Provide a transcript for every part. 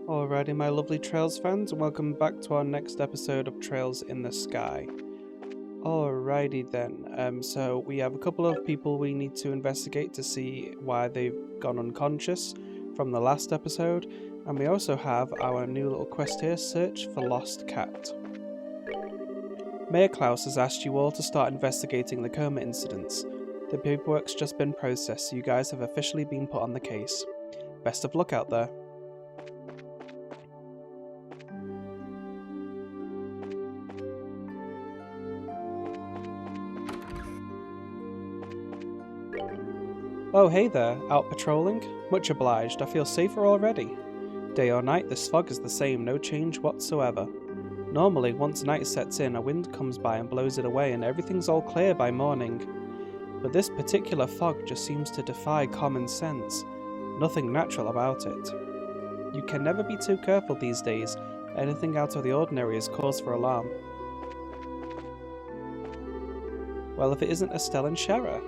Alrighty, my lovely Trails fans, and welcome back to our next episode of Trails in the Sky. Alrighty then, so we have a couple of people we need to investigate to see why they've gone unconscious from the last episode, and we also have our new little quest here, Search for Lost Cat. Mayor Klaus has asked you all to start investigating the coma incidents. The paperwork's just been processed, so you guys have officially been put on the case. Best of luck out there. Oh hey there, out patrolling? Much obliged, I feel safer already. Day or night, this fog is the same, no change whatsoever. Normally, once night sets in, a wind comes by and blows it away and everything's all clear by morning. But this particular fog just seems to defy common sense. Nothing natural about it. You can never be too careful these days. Anything out of the ordinary is cause for alarm. Well, if it isn't Estelle and Shara.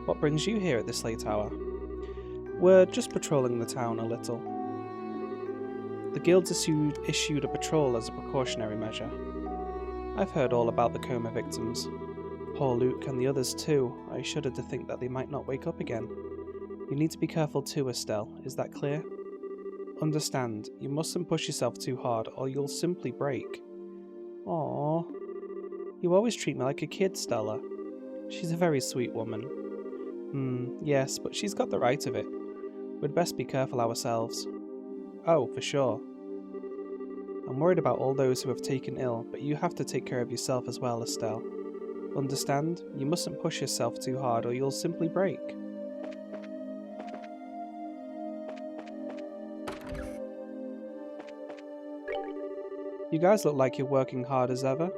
What brings you here at this late hour? We're just patrolling the town a little. The guild's issued a patrol as a precautionary measure. I've heard all about the coma victims. Poor Luke and the others too. I shudder to think that they might not wake up again. You need to be careful too, Estelle. Is that clear? Understand, you mustn't push yourself too hard or you'll simply break. Aww. You always treat me like a kid, Stella. She's a very sweet woman. Yes, but she's got the right of it. We'd best be careful ourselves. Oh, for sure. I'm worried about all those who have taken ill, but you have to take care of yourself as well, Estelle. Understand? You mustn't push yourself too hard or you'll simply break. You guys look like you're working hard as ever.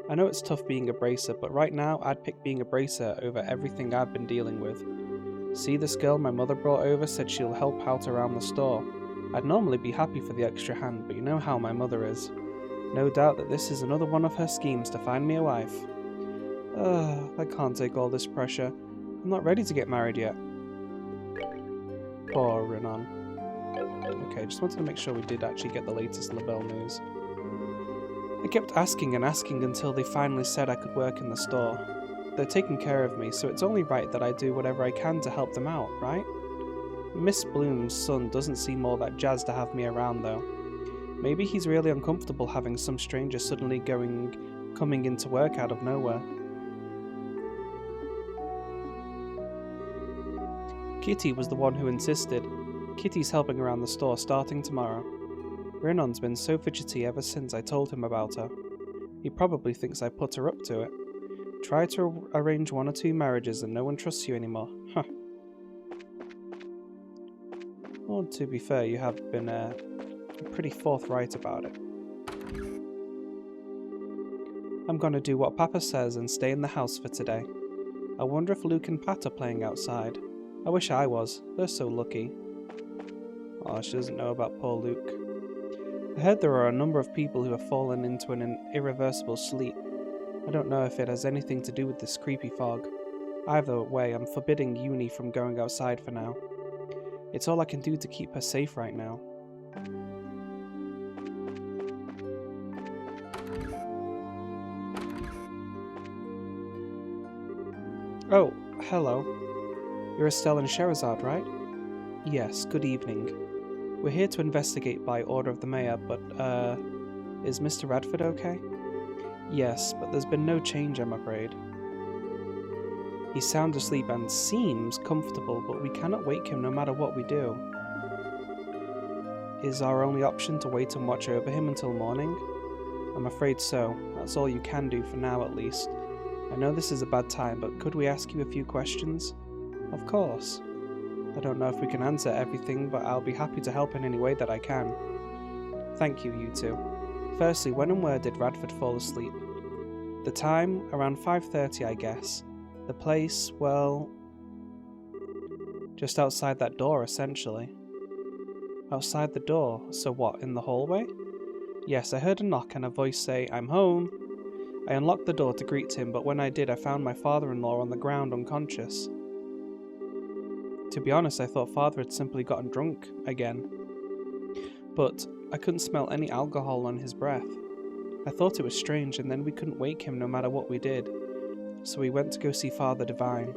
I know it's tough being a bracer, but right now I'd pick being a bracer over everything I've been dealing with. See, this girl my mother brought over said she'll help out around the store. I'd normally be happy for the extra hand, but you know how my mother is. No doubt that this is another one of her schemes to find me a wife. I can't take all this pressure. I'm not ready to get married yet. Poor Renan. Okay, just wanted to make sure we did actually get the latest LaBelle news. I kept asking and asking until they finally said I could work in the store. They're taking care of me, so it's only right that I do whatever I can to help them out, right? Miss Bloom's son doesn't seem all that jazzed to have me around though. Maybe he's really uncomfortable having some stranger suddenly coming into work out of nowhere. Kitty was the one who insisted. Kitty's helping around the store starting tomorrow. Renon's been so fidgety ever since I told him about her. He probably thinks I put her up to it. Try to arrange 1 or 2 marriages and no one trusts you anymore. Huh. Well, to be fair, you have been pretty forthright about it. I'm gonna do what Papa says and stay in the house for today. I wonder if Luke and Pat are playing outside. I wish I was. They're so lucky. Oh, she doesn't know about poor Luke. I heard there are a number of people who have fallen into an irreversible sleep. I don't know if it has anything to do with this creepy fog. Either way, I'm forbidding Uni from going outside for now. It's all I can do to keep her safe right now. Oh, hello. You're Estelle and Sherazade, right? Yes, good evening. We're here to investigate by order of the mayor, but, is Mr. Radford okay? Yes, but there's been no change, I'm afraid. He's sound asleep and seems comfortable, but we cannot wake him no matter what we do. Is our only option to wait and watch over him until morning? I'm afraid so. That's all you can do for now, at least. I know this is a bad time, but could we ask you a few questions? Of course. I don't know if we can answer everything, but I'll be happy to help in any way that I can. Thank you, you two. Firstly, when and where did Radford fall asleep? The time? Around 5:30, I guess. The place, well... just outside that door, essentially. Outside the door? So what, in the hallway? Yes, I heard a knock and a voice say, "I'm home." I unlocked the door to greet him, but when I did, I found my father-in-law on the ground unconscious. To be honest, I thought Father had simply gotten drunk again. But I couldn't smell any alcohol on his breath. I thought it was strange, and then we couldn't wake him no matter what we did. So we went to go see Father Divine.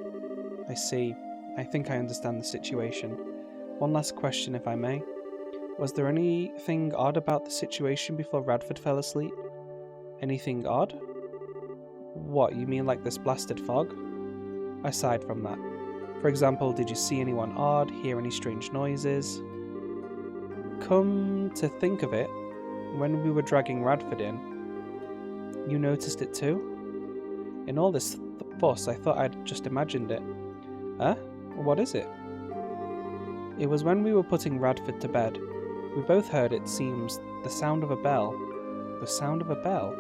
I see. I think I understand the situation. One last question, if I may. Was there anything odd about the situation before Radford fell asleep? Anything odd? What, you mean like this blasted fog? Aside from that. For example, did you see anyone odd, hear any strange noises? Come to think of it, when we were dragging Radford in, you noticed it too? In all this fuss, I thought I'd just imagined it. Huh? What is it? It was when we were putting Radford to bed. We both heard, it seems, the sound of a bell. The sound of a bell?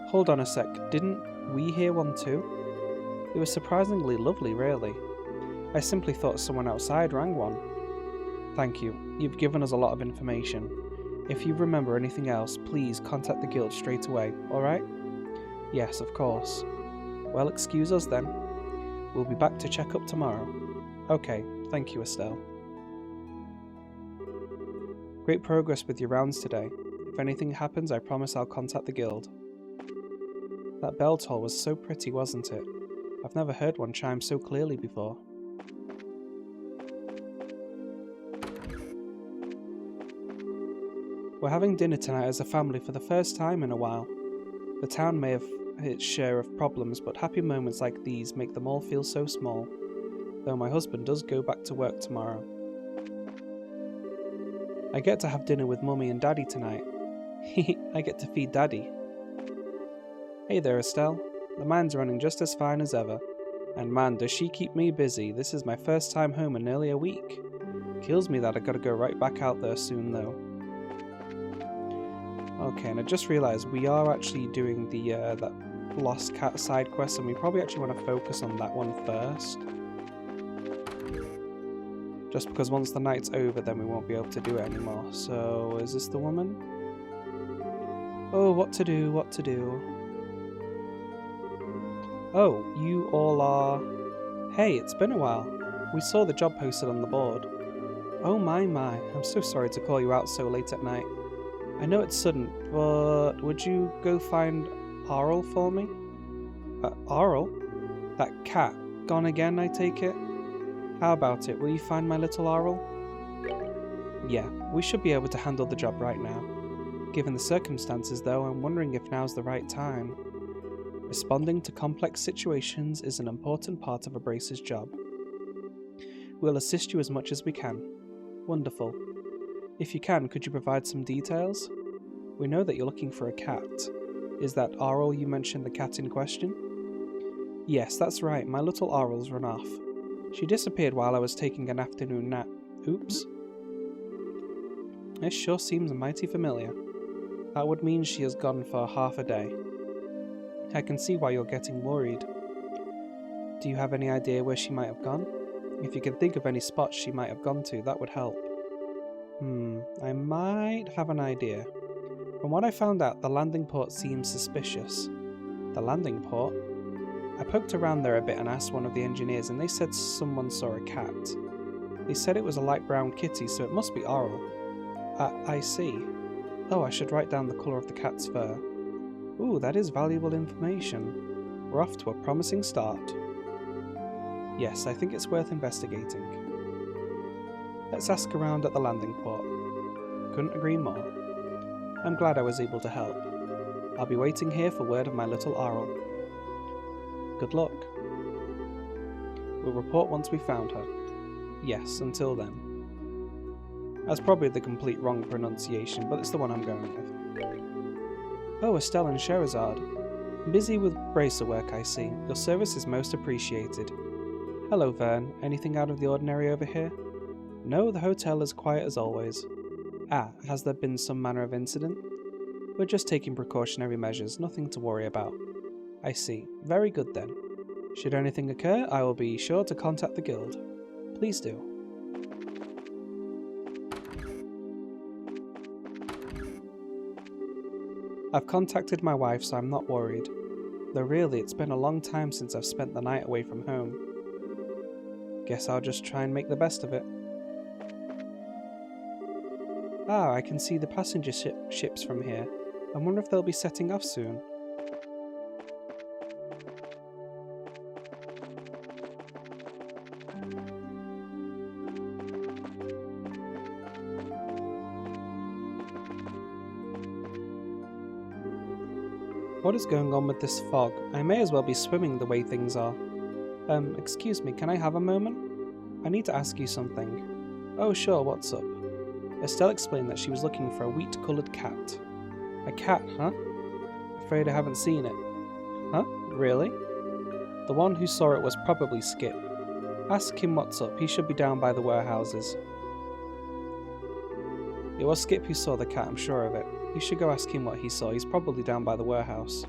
Hold on a sec, didn't we hear one too? It was surprisingly lovely, really. I simply thought someone outside rang one. Thank you. You've given us a lot of information. If you remember anything else, please contact the guild straight away, alright? Yes, of course. Well, excuse us then. We'll be back to check up tomorrow. Okay, thank you, Estelle. Great progress with your rounds today. If anything happens, I promise I'll contact the guild. That bell toll was so pretty, wasn't it? I've never heard one chime so clearly before. We're having dinner tonight as a family for the first time in a while. The town may have its share of problems, but happy moments like these make them all feel so small. Though my husband does go back to work tomorrow. I get to have dinner with Mummy and Daddy tonight. I get to feed Daddy. Hey there, Estelle. The mine's running just as fine as ever. And man, does she keep me busy. This is my first time home in nearly a week. Kills me that I gotta go right back out there soon though. Okay, and I just realised we are actually doing the that Lost Cat side quest, and we probably actually want to focus on that one first. Just because once the night's over, then we won't be able to do it anymore. So, is this the woman? Oh, what to do, what to do. Oh, you all are... Hey, it's been a while. We saw the job posted on the board. Oh my, I'm so sorry to call you out so late at night. I know it's sudden, but would you go find Arl for me? Arl? That cat. Gone again, I take it? How about it? Will you find my little Arl? Yeah, we should be able to handle the job right now. Given the circumstances, though, I'm wondering if now's the right time. Responding to complex situations is an important part of a bracer's job. We'll assist you as much as we can. Wonderful. If you can, could you provide some details? We know that you're looking for a cat. Is that Arl you mentioned, the cat in question? Yes, that's right, my little Arl's run off. She disappeared while I was taking an afternoon nap. Oops. This sure seems mighty familiar. That would mean she has gone for half a day. I can see why you're getting worried. Do you have any idea where she might have gone? If you can think of any spots she might have gone to, that would help. I might have an idea. From what I found out, the landing port seems suspicious. The landing port? I poked around there a bit and asked one of the engineers, and they said someone saw a cat. They said it was a light brown kitty, so it must be Arl. I see. Oh, I should write down the colour of the cat's fur. Ooh, that is valuable information. We're off to a promising start. Yes, I think it's worth investigating. Let's ask around at the landing port. Couldn't agree more. I'm glad I was able to help. I'll be waiting here for word of my little Arl. Good luck. We'll report once we found her. Yes, until then. That's probably the complete wrong pronunciation, but it's the one I'm going with. Oh, Estelle and Sherazade. Busy with bracer work, I see. Your service is most appreciated. Hello, Vern. Anything out of the ordinary over here? No, the hotel is quiet as always. Ah, has there been some manner of incident? We're just taking precautionary measures, nothing to worry about. I see. Very good then. Should anything occur, I will be sure to contact the guild. Please do. I've contacted my wife, so I'm not worried. Though really, it's been a long time since I've spent the night away from home. Guess I'll just try and make the best of it. Ah, I can see the passenger ships from here. I wonder if they'll be setting off soon. What is going on with this fog? I may as well be swimming the way things are. Excuse me, can I have a moment? I need to ask you something. Oh sure, what's up? Estelle explained that she was looking for a wheat-coloured cat. A cat, huh? Afraid I haven't seen it. Huh? Really? The one who saw it was probably Skip. Ask him what's up, he should be down by the warehouses. It was Skip who saw the cat, I'm sure of it. You should go ask him what he saw, he's probably down by the warehouse.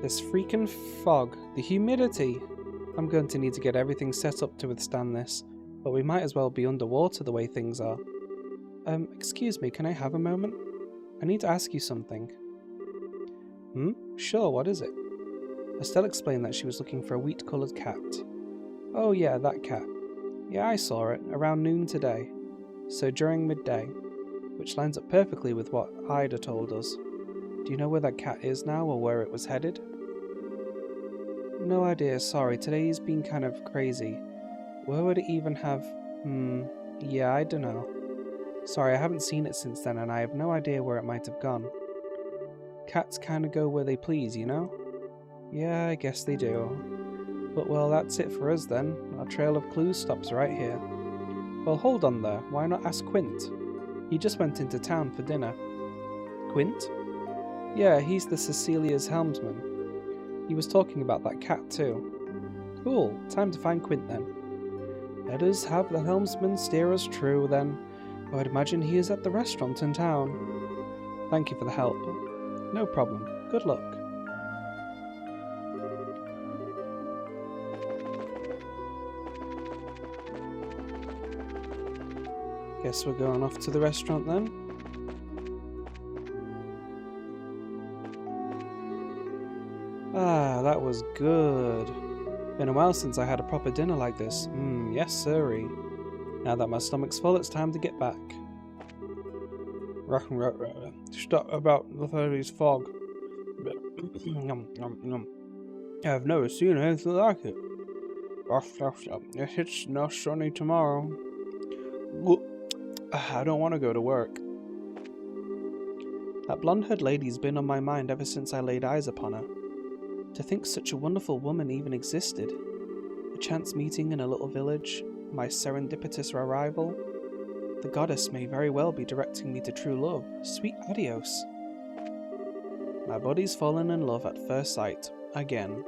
This freaking fog, the humidity! I'm going to need to get everything set up to withstand this, but we might as well be underwater the way things are. Excuse me, can I have a moment? I need to ask you something. Sure, what is it? Estelle explained that she was looking for a wheat-coloured cat. Oh yeah, that cat. Yeah, I saw it, around noon today. So during midday. Which lines up perfectly with what Ida told us. Do you know where that cat is now, or where it was headed? No idea, sorry, today's been kind of crazy. Where would it even have... yeah, I don't know. Sorry, I haven't seen it since then and I have no idea where it might have gone. Cats kinda go where they please, you know? Yeah, I guess they do. But well, that's it for us then. Our trail of clues stops right here. Well, hold on there, why not ask Quint? He just went into town for dinner. Quint? Yeah, he's the Cecilia's helmsman. He was talking about that cat too. Cool, time to find Quint then. Let us have the helmsman steer us true then. I'd imagine he is at the restaurant in town. Thank you for the help. No problem. Good luck. Guess we're going off to the restaurant then. Ah, that was good. Been a while since I had a proper dinner like this. Yes sirree. Now that my stomach's full, it's time to get back. Stop about the 30s fog. I've never seen anything like it. It's not sunny tomorrow. I don't want to go to work. That blonde-haired lady's been on my mind ever since I laid eyes upon her. To think such a wonderful woman even existed. A chance meeting in a little village, my serendipitous arrival. The goddess may very well be directing me to true love. Sweet adios. My body's fallen in love at first sight. Again.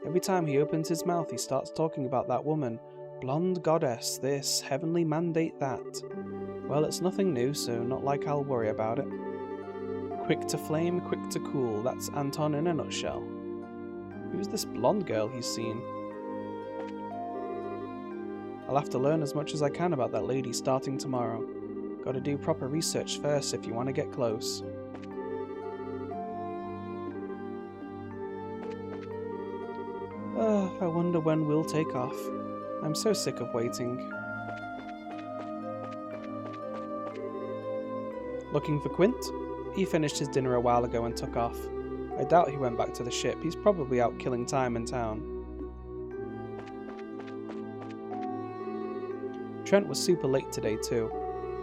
Every time he opens his mouth he starts talking about that woman. Blonde goddess this, heavenly mandate that. Well, it's nothing new, so not like I'll worry about it. Quick to flame, quick to cool. That's Anton in a nutshell. Who's this blonde girl he's seen? I'll have to learn as much as I can about that lady starting tomorrow. Gotta do proper research first if you want to get close. I wonder when we'll take off. I'm so sick of waiting. Looking for Quint? He finished his dinner a while ago and took off. I doubt he went back to the ship. He's probably out killing time in town. Trent was super late today too.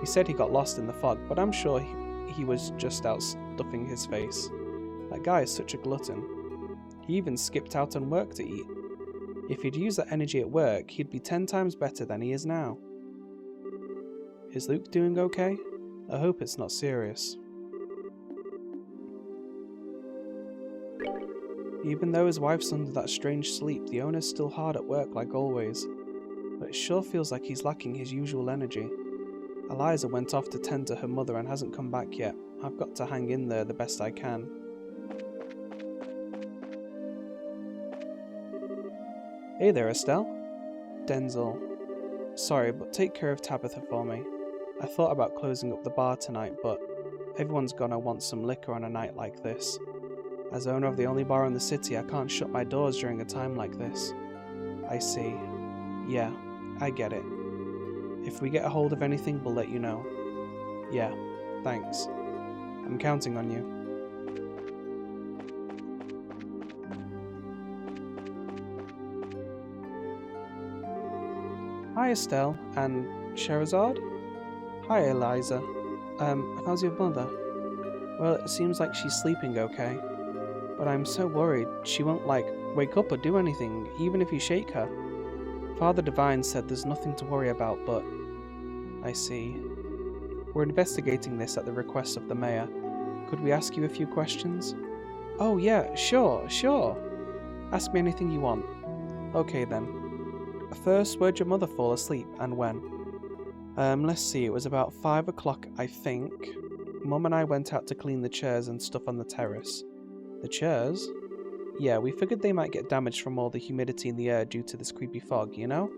He said he got lost in the fog, but I'm sure he was just out stuffing his face. That guy is such a glutton. He even skipped out on work to eat. If he'd used that energy at work, he'd be 10 times better than he is now. Is Luke doing okay? I hope it's not serious. Even though his wife's under that strange sleep, the owner's still hard at work like always. But it sure feels like he's lacking his usual energy. Eliza went off to tend to her mother and hasn't come back yet. I've got to hang in there the best I can. Hey there, Estelle. Denzel. Sorry, but take care of Tabitha for me. I thought about closing up the bar tonight, but everyone's gonna want some liquor on a night like this. As owner of the only bar in the city, I can't shut my doors during a time like this. I see. Yeah, I get it. If we get a hold of anything, we'll let you know. Yeah, thanks. I'm counting on you. Hi, Estelle and Sherazade. Hi, Eliza. How's your mother? Well, it seems like she's sleeping okay. But I'm so worried she won't, wake up or do anything, even if you shake her. Father Divine said there's nothing to worry about, but... I see. We're investigating this at the request of the mayor. Could we ask you a few questions? Oh yeah, sure. Ask me anything you want. Okay then. First, where'd your mother fall asleep, and when? Let's see, it was about 5 o'clock, I think. Mum and I went out to clean the chairs and stuff on the terrace. The chairs? Yeah, we figured they might get damaged from all the humidity in the air due to this creepy fog, you know?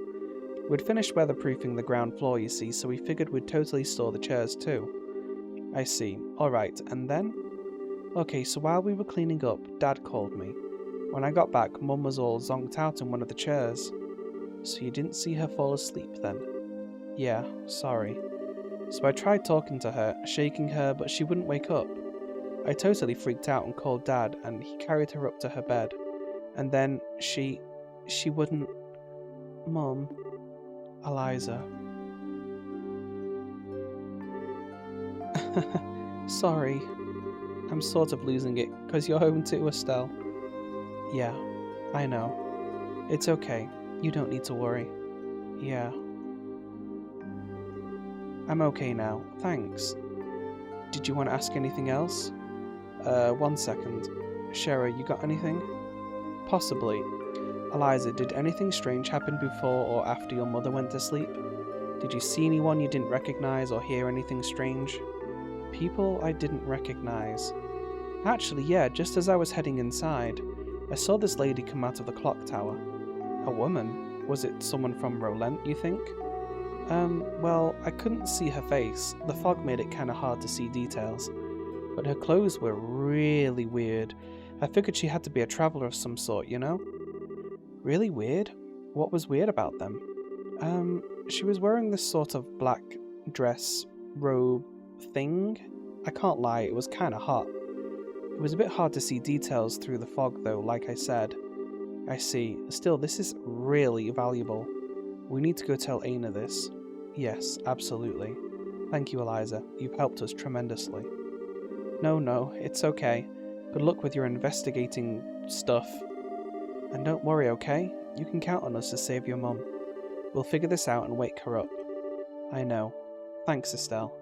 We'd finished weatherproofing the ground floor, you see, so we figured we'd totally store the chairs too. I see. Alright, and then? Okay, so while we were cleaning up, Dad called me. When I got back, Mum was all zonked out in one of the chairs. So you didn't see her fall asleep then? Yeah, sorry. So I tried talking to her, shaking her, but she wouldn't wake up. I totally freaked out and called Dad, and he carried her up to her bed. And then she wouldn't... Mum... Eliza. Sorry. I'm sort of losing it, 'cause you're home too, Estelle. Yeah, I know. It's okay. You don't need to worry. Yeah. I'm okay now, thanks. Did you want to ask anything else? 1 second. Shara, you got anything? Possibly. Eliza, did anything strange happen before or after your mother went to sleep? Did you see anyone you didn't recognize or hear anything strange? People I didn't recognize. Actually, yeah, just as I was heading inside, I saw this lady come out of the clock tower. A woman? Was it someone from Rolent, you think? Well, I couldn't see her face. The fog made it kinda hard to see details. But her clothes were really weird. I figured she had to be a traveler of some sort, you know? Really weird? What was weird about them? She was wearing this sort of black dress, robe thing. I can't lie, it was kinda hot. It was a bit hard to see details through the fog though, like I said. I see. Still, this is really valuable. We need to go tell Aina this. Yes, absolutely. Thank you, Eliza. You've helped us tremendously. No, it's okay. Good luck with your investigating stuff. And don't worry, okay? You can count on us to save your mum. We'll figure this out and wake her up. I know. Thanks, Estelle.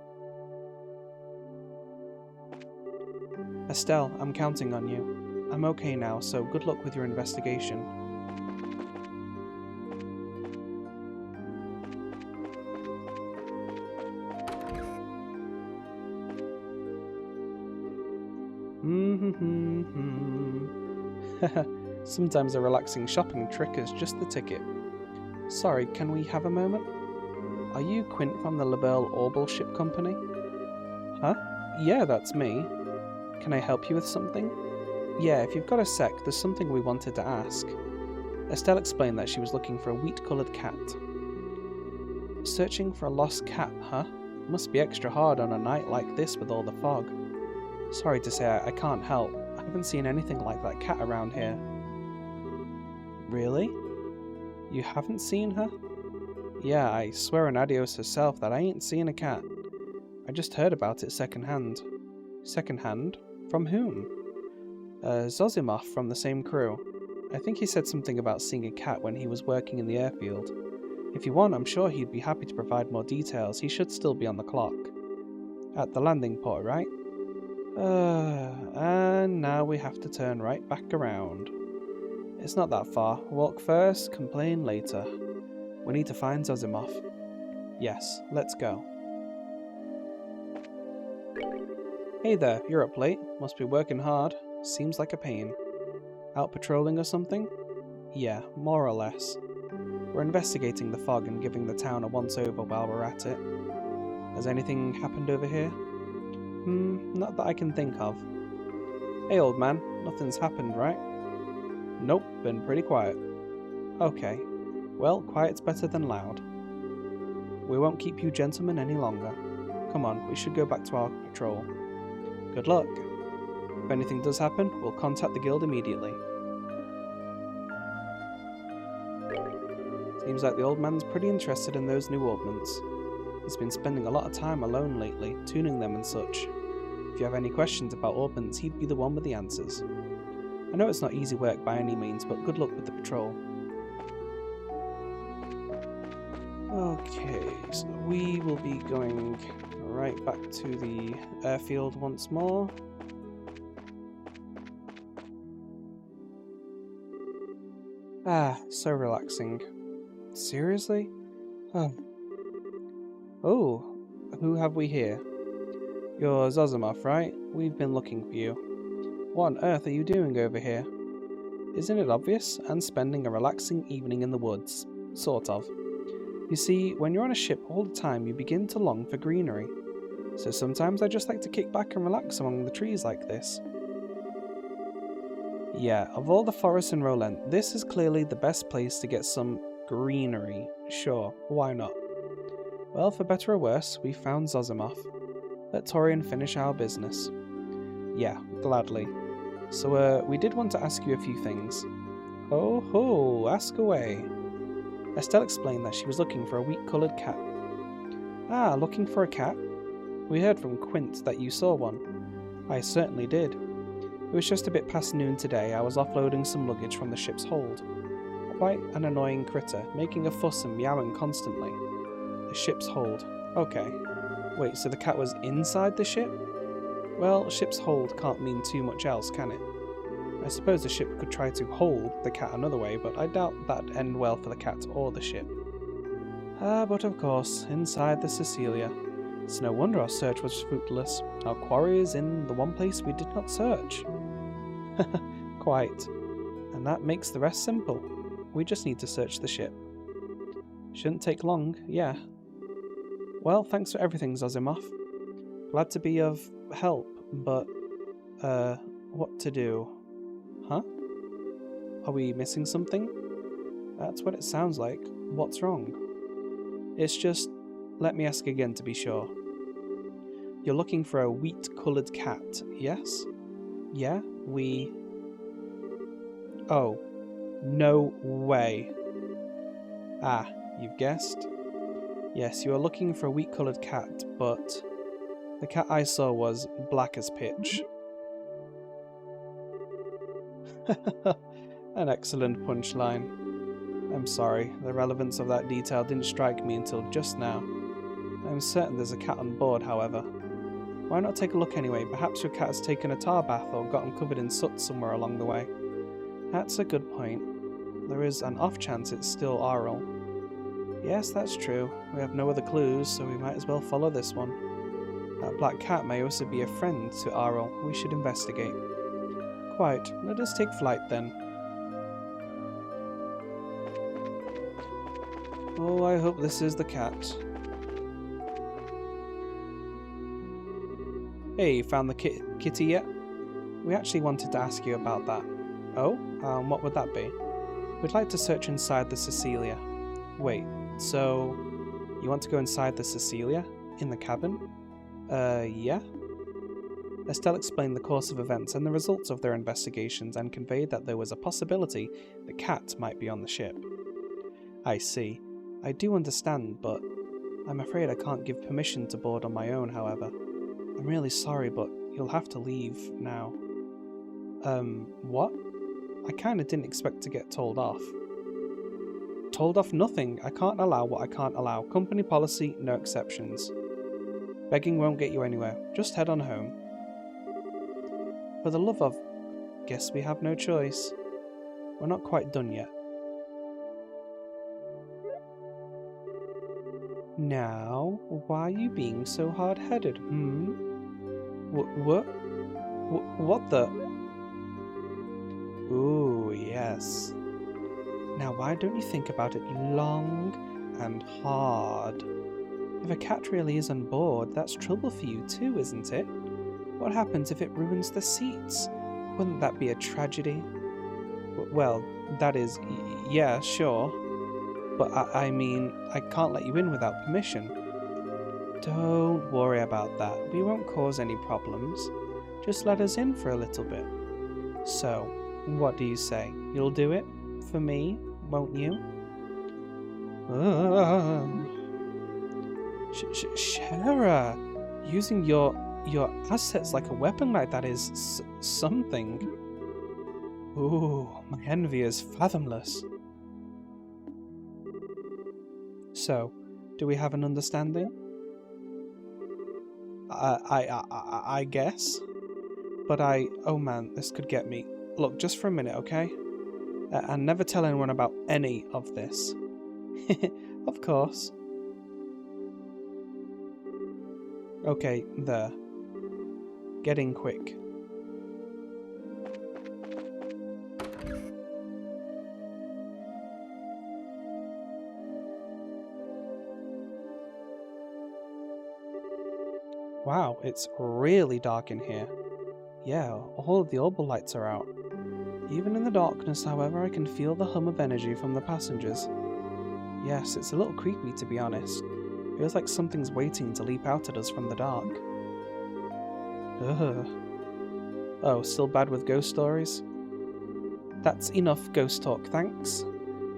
Estelle, I'm counting on you. I'm okay now, so good luck with your investigation. Sometimes a relaxing shopping trick is just the ticket. Sorry, can we have a moment? Are you Quint from the Labelle Orbital Ship Company? Huh? Yeah, that's me. Can I help you with something? Yeah, if you've got a sec, there's something we wanted to ask. Estelle explained that she was looking for a wheat-coloured cat. Searching for a lost cat, huh? Must be extra hard on a night like this with all the fog. Sorry to say, I can't help. I haven't seen anything like that cat around here. Really? You haven't seen her? Yeah, I swear on Adios herself that I ain't seen a cat. I just heard about it secondhand. Secondhand? From whom? Zozimov from the same crew. I think he said something about seeing a cat when he was working in the airfield. If you want, I'm sure he'd be happy to provide more details. He should still be on the clock. At the landing port, right? And now we have to turn right back around. It's not that far. Walk first, complain later. We need to find Zozimov. Yes, let's go. Hey there, you're up late. Must be working hard. Seems like a pain. Out patrolling or something? Yeah, more or less. We're investigating the fog and giving the town a once-over while we're at it. Has anything happened over here? Not that I can think of. Hey old man, nothing's happened, right? Nope, been pretty quiet. Okay, well, quiet's better than loud. We won't keep you gentlemen any longer. Come on, we should go back to our patrol. Good luck. If anything does happen, we'll contact the guild immediately. Seems like the old man's pretty interested in those new augments. He's been spending a lot of time alone lately, tuning them and such. If you have any questions about augments, he'd be the one with the answers. I know it's not easy work by any means, but good luck with the patrol. Okay, so we will be going right back to the airfield once more. Ah, so relaxing. Seriously? Oh. Oh, who have we here? You're Zozimov, right? We've been looking for you. What on earth are you doing over here? Isn't it obvious? And spending a relaxing evening in the woods. Sort of. You see, when you're on a ship all the time, you begin to long for greenery. So sometimes I just like to kick back and relax among the trees like this. Yeah, of all the forests in Rolent, this is clearly the best place to get some greenery. Sure, why not? Well, for better or worse, we found Zozimov. Let Torian finish our business. Yeah, gladly. So, we did want to ask you a few things. Oh ho, ask away. Estelle explained that she was looking for a wheat-coloured cat. Ah, looking for a cat? We heard from Quint that you saw one. I certainly did. It was just a bit past noon today. I was offloading some luggage from the ship's hold. Quite an annoying critter, making a fuss and meowing constantly. The ship's hold. Okay. Wait, so the cat was inside the ship? Well, ship's hold can't mean too much else, can it? I suppose the ship could try to hold the cat another way, but I doubt that'd end well for the cat or the ship. Ah, but of course, inside the Cecilia. It's no wonder our search was fruitless. Our quarry is in the one place we did not search. Quite. And that makes the rest simple. We just need to search the ship. Shouldn't take long, yeah. Well, thanks for everything, Zozimov. Glad to be of help, but, what to do? Huh? Are we missing something? That's what it sounds like. What's wrong? It's just... Let me ask again to be sure. You're looking for a wheat-coloured cat, yes? Yeah, we... Oh. No way. Ah, you've guessed? Yes, you are looking for a wheat-coloured cat, but... The cat I saw was black as pitch. An excellent punchline. I'm sorry, the relevance of that detail didn't strike me until just now. I'm certain there's a cat on board, however. Why not take a look anyway? Perhaps your cat has taken a tar bath or gotten covered in soot somewhere along the way. That's a good point. There is an off chance it's still Aurel. Yes, that's true. We have no other clues, so we might as well follow this one. That black cat may also be a friend to Aurel. We should investigate. Quite. Let us take flight then. Oh, I hope this is the cat. Hey, found the kitty yet? We actually wanted to ask you about that. Oh? What would that be? We'd like to search inside the Cecilia. Wait, so... You want to go inside the Cecilia? In the cabin? Yeah? Estelle explained the course of events and the results of their investigations and conveyed that there was a possibility the cat might be on the ship. I see. I do understand, but I'm afraid I can't give permission to board on my own, however. I'm really sorry, but you'll have to leave now. What? I kinda didn't expect to get told off. Told off nothing. I can't allow what I can't allow. Company policy, no exceptions. Begging won't get you anywhere. Just head on home. For the love of... Guess we have no choice. We're not quite done yet. Now, why are you being so hard-headed, What the... Ooh, yes. Now why don't you think about it long and hard? If a cat really is on board, that's trouble for you too, isn't it? What happens if it ruins the seats? Wouldn't that be a tragedy? Well, that is, yeah, sure. But I mean, I can't let you in without permission. Don't worry about that. We won't cause any problems. Just let us in for a little bit. So, what do you say? You'll do it? For me, won't you? Shara, using your assets like a weapon like that is something. Ooh, my envy is fathomless. So, do we have an understanding? I guess. But oh man, this could get me. Look, just for a minute, okay? And never tell anyone about any of this. Of course. Okay, there. Get in quick. Wow, it's really dark in here. Yeah, all of the orbital lights are out. Even in the darkness, however, I can feel the hum of energy from the passengers. Yes, it's a little creepy to be honest. Feels like something's waiting to leap out at us from the dark. Ugh. Oh, still bad with ghost stories? That's enough ghost talk, thanks.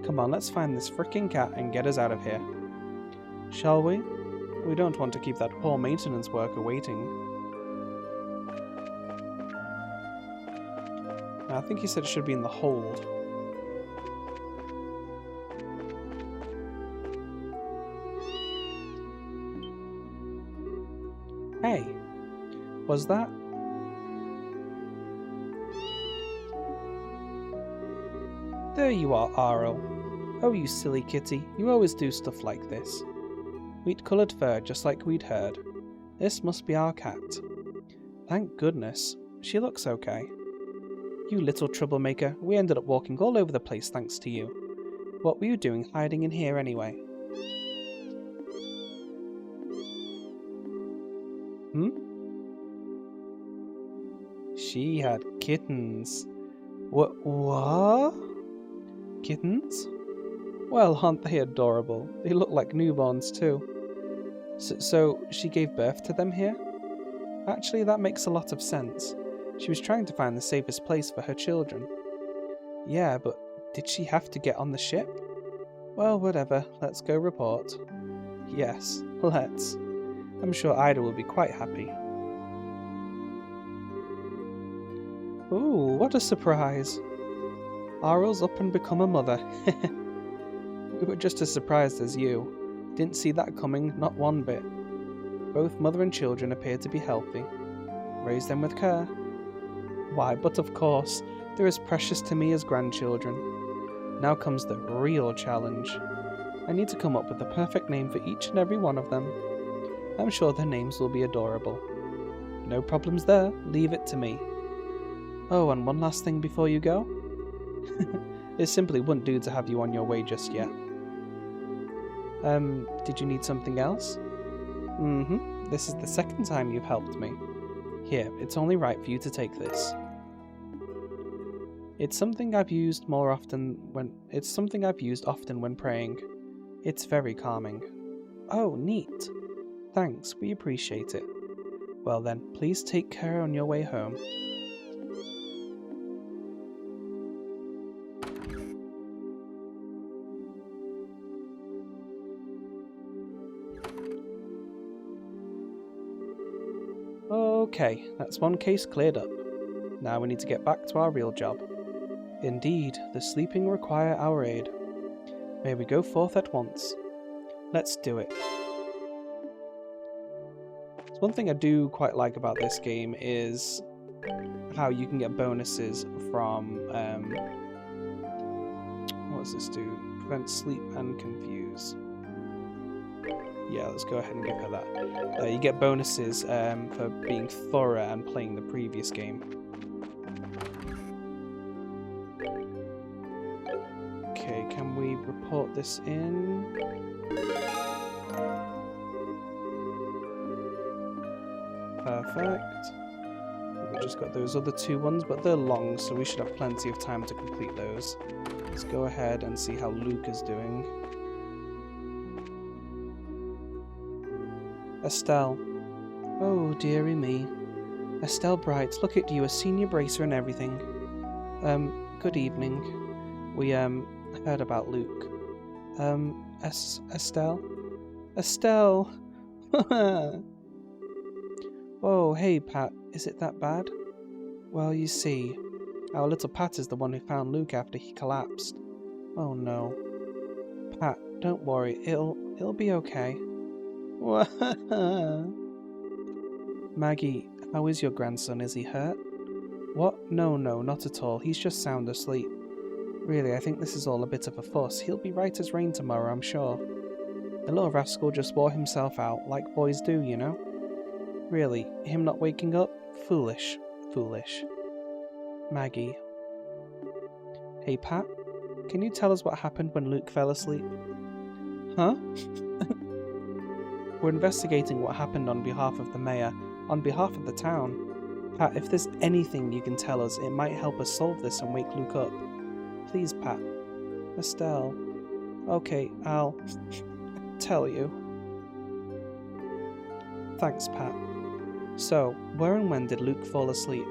Come on, let's find this frickin' cat and get us out of here. Shall we? We don't want to keep that poor maintenance worker waiting. I think he said it should be in the hold. Hey, was that? There you are, Arl. Oh, you silly kitty, you always do stuff like this. Wheat-coloured fur, just like we'd heard. This must be our cat. Thank goodness, she looks okay. You little troublemaker, we ended up walking all over the place thanks to you. What were you doing hiding in here anyway? She had kittens. What? Kittens? Well, aren't they adorable? They look like newborns too. So she gave birth to them here? Actually, that makes a lot of sense. She was trying to find the safest place for her children. Yeah, but did she have to get on the ship? Well, whatever. Let's go report. Yes, let's. I'm sure Ida will be quite happy. Ooh, what a surprise. Arl's up and become a mother. We were just as surprised as you. Didn't see that coming, not one bit. Both mother and children appear to be healthy. Raise them with care. Why, but of course, they're as precious to me as grandchildren. Now comes the real challenge. I need to come up with the perfect name for each and every one of them. I'm sure their names will be adorable. No problems there, leave it to me. Oh, and one last thing before you go. It simply wouldn't do to have you on your way just yet. Did you need something else? Mm-hmm. This is the second time you've helped me. Here, it's only right for you to take this. It's something I've used often when praying. It's very calming. Oh, neat. Thanks, we appreciate it. Well then, please take care on your way home. Okay, that's one case cleared up. Now we need to get back to our real job. Indeed, the sleeping require our aid. May we go forth at once. Let's do it. So one thing I do quite like about this game is how you can get bonuses from, what does this do? Prevent sleep and confuse. Yeah, let's go ahead and give her that. You get bonuses for being thorough and playing the previous game. Okay, can we report this in? Perfect. We just got those other 2 ones, but they're long, so we should have plenty of time to complete those. Let's go ahead and see how Luke is doing. Estelle. Oh, dearie me. Estelle Bright, look at you, a senior bracer and everything. Good evening. We, heard about Luke. Estelle? Estelle! Oh, hey, Pat. Is it that bad? Well, you see, our little Pat is the one who found Luke after he collapsed. Oh, no. Pat, don't worry. It'll be okay. Maggie, how is your grandson? Is he hurt? What? No, not at all. He's just sound asleep. Really, I think this is all a bit of a fuss. He'll be right as rain tomorrow, I'm sure. The little rascal just wore himself out, like boys do, you know? Really, him not waking up? Foolish. Maggie. Hey, Pat, can you tell us what happened when Luke fell asleep? Huh? We're investigating what happened on behalf of the mayor, on behalf of the town. Pat, if there's anything you can tell us, it might help us solve this and wake Luke up. Please, Pat. Estelle. Okay, I'll tell you. Thanks, Pat. So, where and when did Luke fall asleep?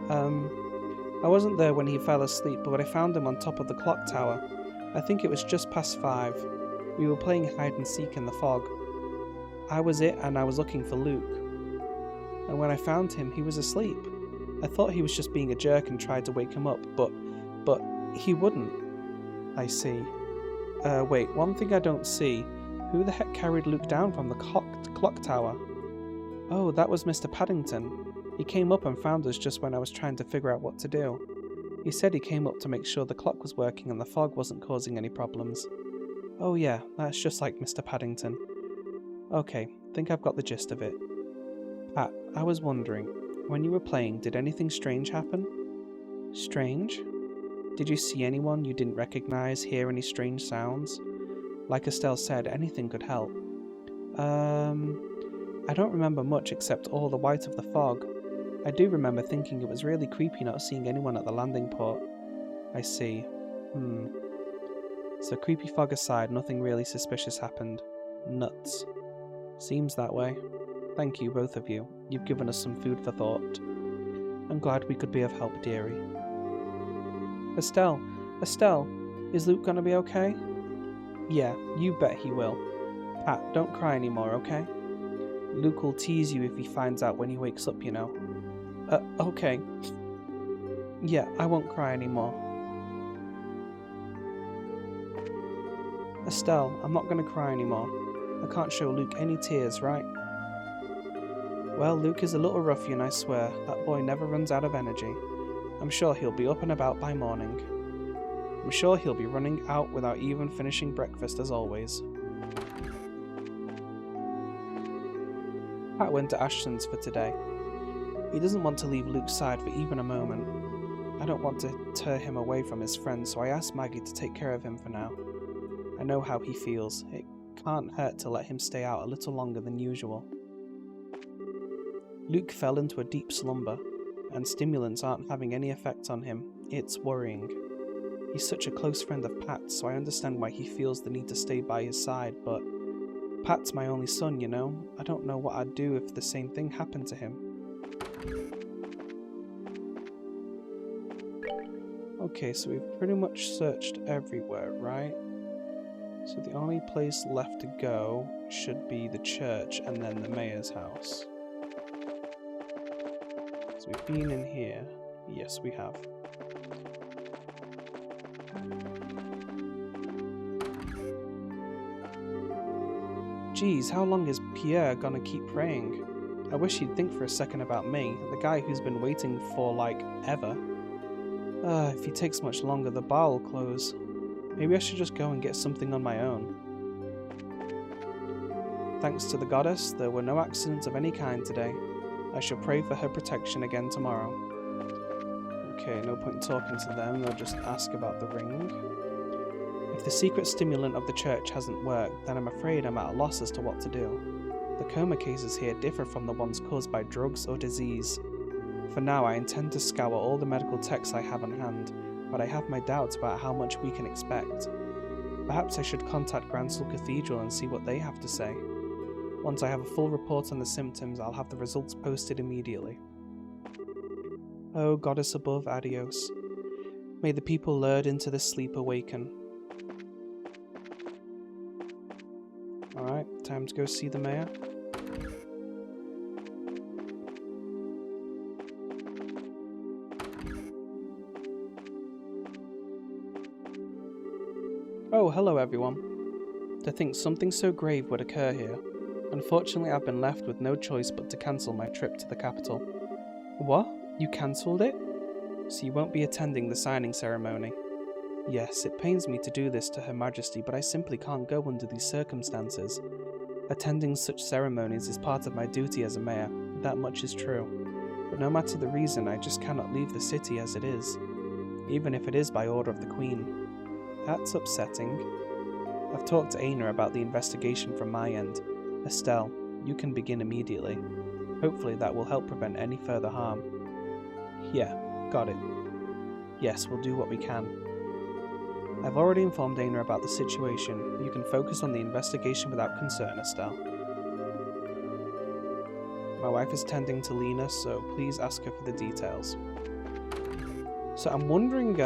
I wasn't there when he fell asleep, but I found him on top of the clock tower. I think it was just past 5. We were playing hide and seek in the fog. I was it, and I was looking for Luke. And when I found him, he was asleep. I thought he was just being a jerk and tried to wake him up, but he wouldn't. I see. Wait, one thing I don't see. Who the heck carried Luke down from the clock tower? Oh, that was Mr. Paddington. He came up and found us just when I was trying to figure out what to do. He said he came up to make sure the clock was working and the fog wasn't causing any problems. Oh yeah, that's just like Mr. Paddington. Okay, think I've got the gist of it. Pat, I was wondering, when you were playing, did anything strange happen? Strange? Did you see anyone you didn't recognize, hear any strange sounds? Like Estelle said, anything could help. I don't remember much except all the white of the fog. I do remember thinking it was really creepy not seeing anyone at the landing port. I see. So creepy fog aside, nothing really suspicious happened. Nuts. Seems that way. Thank you, both of you. You've given us some food for thought. I'm glad we could be of help, dearie. Estelle, is Luke gonna be okay? Yeah, you bet he will. Pat, don't cry anymore, okay? Luke will tease you if he finds out when he wakes up, you know. Okay. Yeah, I won't cry anymore. Estelle, I'm not gonna cry anymore. I can't show Luke any tears, right? Well, Luke is a little ruffian, I swear. That boy never runs out of energy. I'm sure he'll be up and about by morning. I'm sure he'll be running out without even finishing breakfast as always. Pat went to Ashton's for today. He doesn't want to leave Luke's side for even a moment. I don't want to tear him away from his friends, so I asked Maggie to take care of him for now. I know how he feels. It can't hurt to let him stay out a little longer than usual. Luke fell into a deep slumber, and stimulants aren't having any effect on him. It's worrying. He's such a close friend of Pat's, so I understand why he feels the need to stay by his side, but Pat's my only son, you know? I don't know what I'd do if the same thing happened to him. Okay, so we've pretty much searched everywhere, right? So the only place left to go should be the church and then the mayor's house. So we've been in here. Yes, we have. Geez, how long is Pierre gonna keep praying? I wish he'd think for a second about me, the guy who's been waiting for, like, ever. If he takes much longer, the bar will close. Maybe I should just go and get something on my own. Thanks to the goddess, there were no accidents of any kind today. I shall pray for her protection again tomorrow. Okay, no point in talking to them, they'll just ask about the ring. If the secret stimulant of the church hasn't worked, then I'm afraid I'm at a loss as to what to do. The coma cases here differ from the ones caused by drugs or disease. For now, I intend to scour all the medical texts I have on hand, but I have my doubts about how much we can expect. Perhaps I should contact Gransel Cathedral and see what they have to say. Once I have a full report on the symptoms, I'll have the results posted immediately. O Goddess above, adios. May the people lured into this sleep awaken. Alright, time to go see the mayor. Oh, hello everyone. To think something so grave would occur here. Unfortunately, I've been left with no choice but to cancel my trip to the capital. What? You cancelled it? So you won't be attending the signing ceremony? Yes, it pains me to do this to Her Majesty, but I simply can't go under these circumstances. Attending such ceremonies is part of my duty as a mayor, that much is true. But no matter the reason, I just cannot leave the city as it is, even if it is by order of the Queen. That's upsetting. I've talked to Aina about the investigation from my end. Estelle, you can begin immediately. Hopefully that will help prevent any further harm. Yeah, got it. Yes, we'll do what we can. I've already informed Aina about the situation. You can focus on the investigation without concern, Estelle. My wife is tending to Lena, so please ask her for the details. So I'm wondering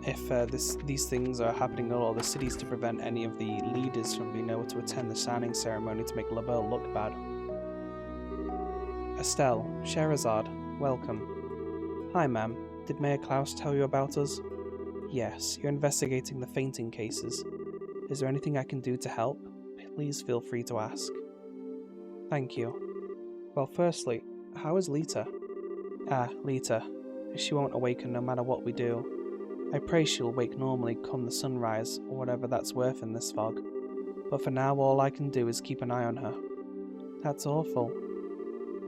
if these things are happening in all the cities to prevent any of the leaders from being able to attend the signing ceremony to make Labelle look bad. Estelle, Scheherazade, welcome. Hi, ma'am. Did Mayor Klaus tell you about us? Yes, you're investigating the fainting cases. Is there anything I can do to help? Please feel free to ask. Thank you. Well, firstly, how is Lita? Lita. She won't awaken no matter what we do. I pray she'll wake normally come the sunrise, or whatever that's worth in this fog. But for now, all I can do is keep an eye on her. That's awful.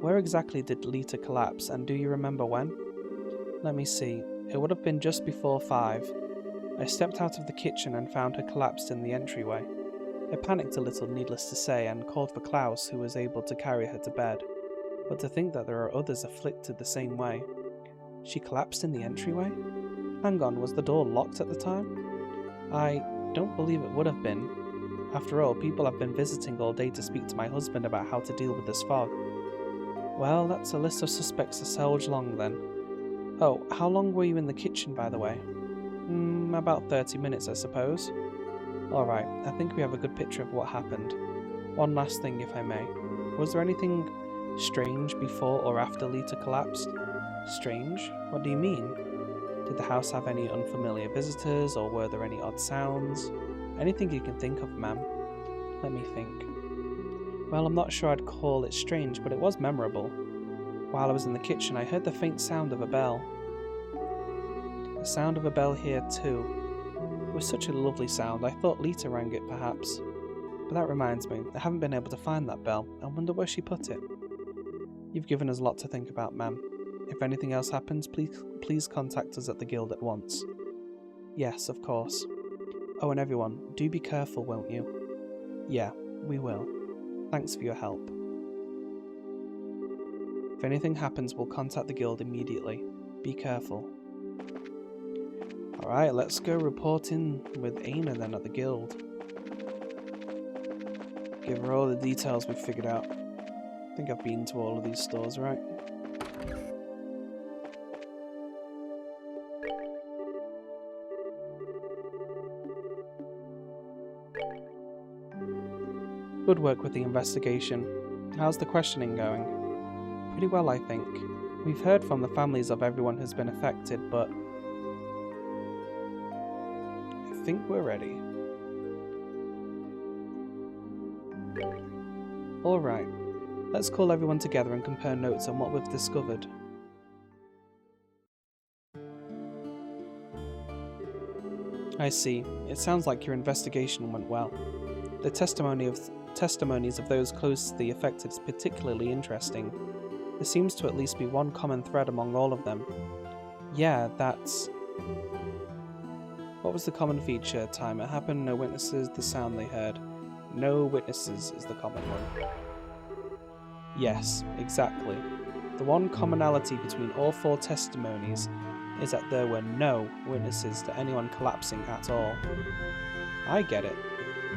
Where exactly did Lita collapse, and do you remember when? Let me see. It would have been just before 5. I stepped out of the kitchen and found her collapsed in the entryway. I panicked a little, needless to say, and called for Klaus, who was able to carry her to bed. But to think that there are others afflicted the same way. She collapsed in the entryway? Hang on, was the door locked at the time? I don't believe it would have been. After all, people have been visiting all day to speak to my husband about how to deal with this fog. Well, that's a list of suspects a selge long then. Oh, how long were you in the kitchen, by the way? About 30 minutes, I suppose. Alright, I think we have a good picture of what happened. One last thing, if I may. Was there anything strange before or after Lita collapsed? Strange? What do you mean? Did the house have any unfamiliar visitors, or were there any odd sounds? Anything you can think of, ma'am. Let me think. Well, I'm not sure I'd call it strange, but it was memorable. While I was in the kitchen, I heard the faint sound of a bell. The sound of a bell here, too. It was such a lovely sound, I thought Lita rang it, perhaps. But that reminds me, I haven't been able to find that bell. I wonder where she put it. You've given us a lot to think about, ma'am. If anything else happens, please contact us at the guild at once. Yes, of course. Oh, and everyone, do be careful, won't you? Yeah, we will. Thanks for your help. If anything happens, we'll contact the guild immediately. Be careful. Alright, let's go report in with Aina then at the guild. Give her all the details we've figured out. I think I've been to all of these stores, right? Good work with the investigation. How's the questioning going? Pretty well, I think. We've heard from the families of everyone who's been affected, but I think we're ready. Alright, let's call everyone together and compare notes on what we've discovered. I see. It sounds like your investigation went well. The testimonies of those close to the affected is particularly interesting. There seems to at least be one common thread among all of them. Yeah, that's... What was the common feature? Time it happened, no witnesses, the sound they heard. No witnesses is the common one. Yes, exactly. The one commonality between all 4 testimonies is that there were no witnesses to anyone collapsing at all. I get it.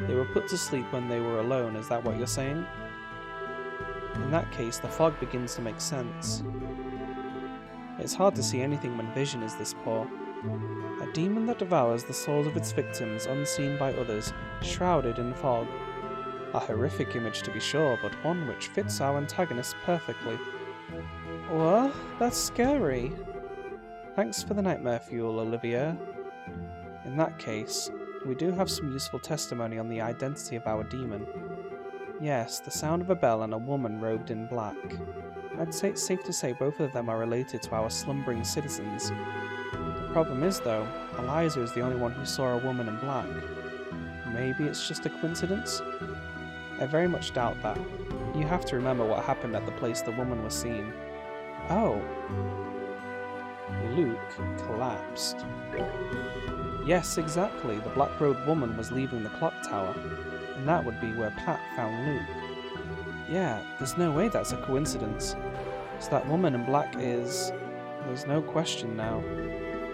They were put to sleep when they were alone, is that what you're saying? In that case, the fog begins to make sense. It's hard to see anything when vision is this poor. A demon that devours the souls of its victims unseen by others, shrouded in fog. A horrific image to be sure, but one which fits our antagonist perfectly. Well, that's scary. Thanks for the nightmare fuel, Olivia. In that case, we do have some useful testimony on the identity of our demon. Yes, the sound of a bell and a woman robed in black. I'd say it's safe to say both of them are related to our slumbering citizens. The problem is, though, Eliza is the only one who saw a woman in black. Maybe it's just a coincidence? I very much doubt that. You have to remember what happened at the place the woman was seen. Oh. Luke collapsed. Yes, exactly. The black-robed woman was leaving the clock tower, and that would be where Pat found Luke. Yeah, there's no way that's a coincidence. So that woman in black is... There's no question now.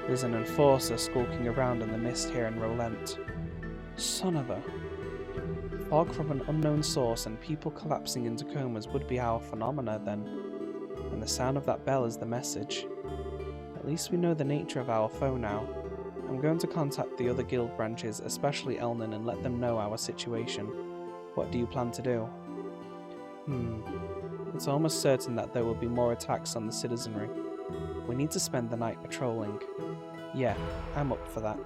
There's an enforcer skulking around in the mist here in Rolent. Son of a... Fog from an unknown source and people collapsing into comas would be our phenomena then. And the sound of that bell is the message. At least we know the nature of our foe now. I'm going to contact the other guild branches, especially Elnan, and let them know our situation. What do you plan to do? It's almost certain that there will be more attacks on the citizenry. We need to spend the night patrolling. Yeah, I'm up for that.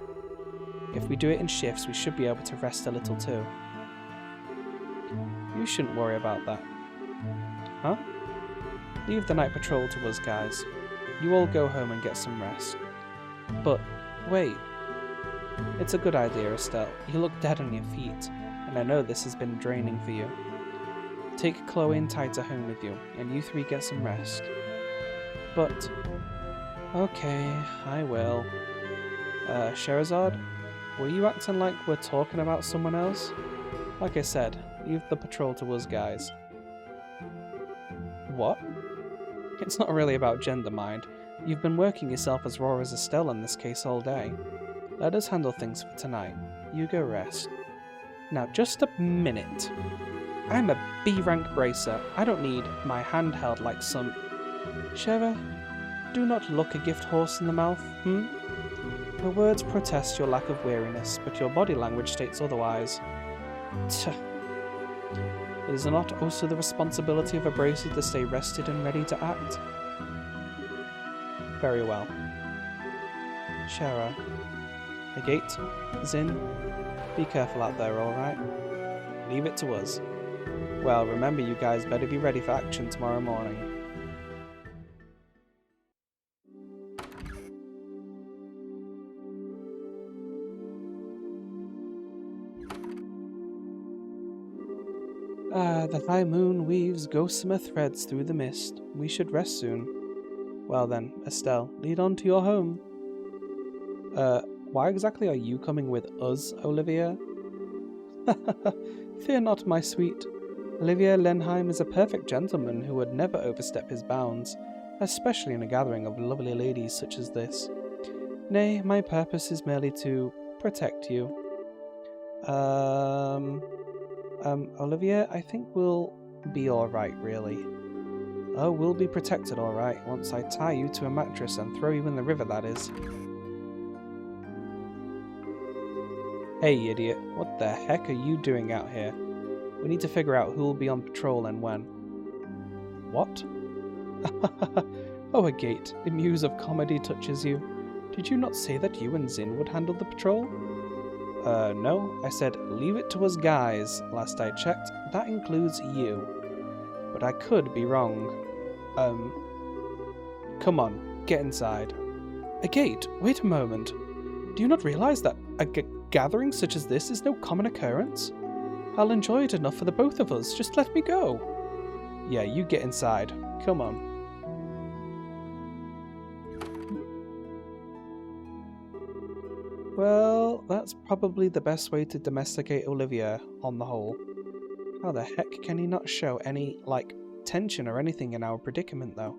If we do it in shifts, we should be able to rest a little too. You shouldn't worry about that. Huh? Leave the night patrol to us, guys. You all go home and get some rest. But, wait. It's a good idea, Estelle. You look dead on your feet, and I know this has been draining for you. Take Chloe and Tita home with you, and you 3 get some rest. But... Okay, I will. Sherazade? Were you acting like we're talking about someone else? Like I said, leave the patrol to us guys. What? It's not really about gender, mind. You've been working yourself as raw as Estelle in this case all day. Let us handle things for tonight. You go rest. Now, just a minute. I'm a B-rank bracer. I don't need my hand held like some... Sheva, do not look a gift horse in the mouth, Your words protest your lack of weariness, but your body language states otherwise. Tch. Is it not also the responsibility of a bracer to stay rested and ready to act? Very well. Shara. Agate, Zin, be careful out there, alright? Leave it to us. Well, remember you guys better be ready for action tomorrow morning. The high moon weaves gossamer threads through the mist. We should rest soon. Well then, Estelle, lead on to your home. Why exactly are you coming with us, Olivia? Fear not, my sweet. Olivier Lenheim is a perfect gentleman who would never overstep his bounds, especially in a gathering of lovely ladies such as this. Nay, my purpose is merely to protect you. Olivia, I think we'll be alright, really. Oh, we'll be protected alright, once I tie you to a mattress and throw you in the river, that is. Hey, idiot, what the heck are you doing out here? We need to figure out who'll be on patrol and when. What? Oh, Agate, the muse of comedy touches you. Did you not say that you and Zin would handle the patrol? No, I said leave it to us guys. Last I checked, that includes you. But I could be wrong. Come on, get inside. Agate, wait a moment. Do you not realize that a gathering such as this is no common occurrence? I'll enjoy it enough for the both of us, just let me go. Yeah, you get inside. Come on. Well, that's probably the best way to domesticate Olivia, on the whole. How the heck can he not show any, tension or anything in our predicament, though?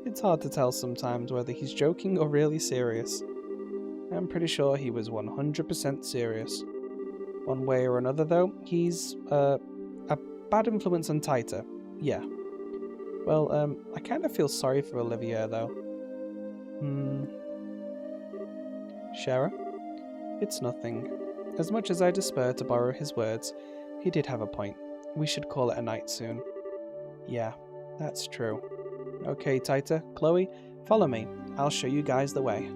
It's hard to tell sometimes whether he's joking or really serious. I'm pretty sure he was 100% serious. One way or another, though, he's a bad influence on Taita. Yeah. Well, I kind of feel sorry for Olivier, though. Shara? It's nothing. As much as I despair to borrow his words, he did have a point. We should call it a night soon. Yeah, that's true. Okay, Taita, Chloe, follow me. I'll show you guys the way.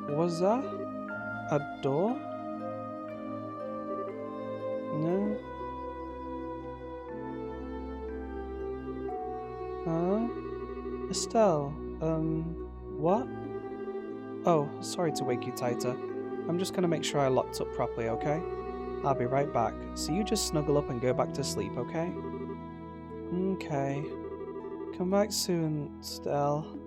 Was that a door? No. Huh? Estelle, what? Oh, sorry to wake you, Taita. I'm just gonna make sure I locked up properly, okay? I'll be right back, so you just snuggle up and go back to sleep, okay? Okay. Come back soon, Estelle.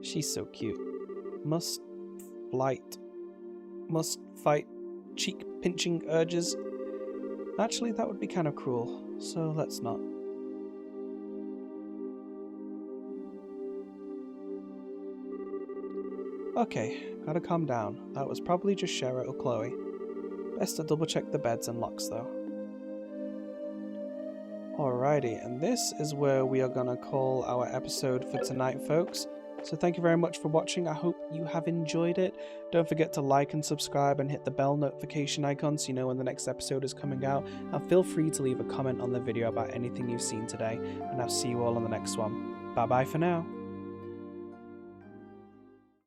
She's so cute. Must fight cheek-pinching urges. Actually, that would be kind of cruel, so let's not. Okay, gotta calm down. That was probably just Shara or Chloe. Best to double check the beds and locks though. Alrighty, and this is where we are gonna call our episode for tonight, folks. So thank you very much for watching. I hope you have enjoyed it. Don't forget to like and subscribe and hit the bell notification icon so you know when the next episode is coming out. And feel free to leave a comment on the video about anything you've seen today. And I'll see you all on the next one. Bye bye for now.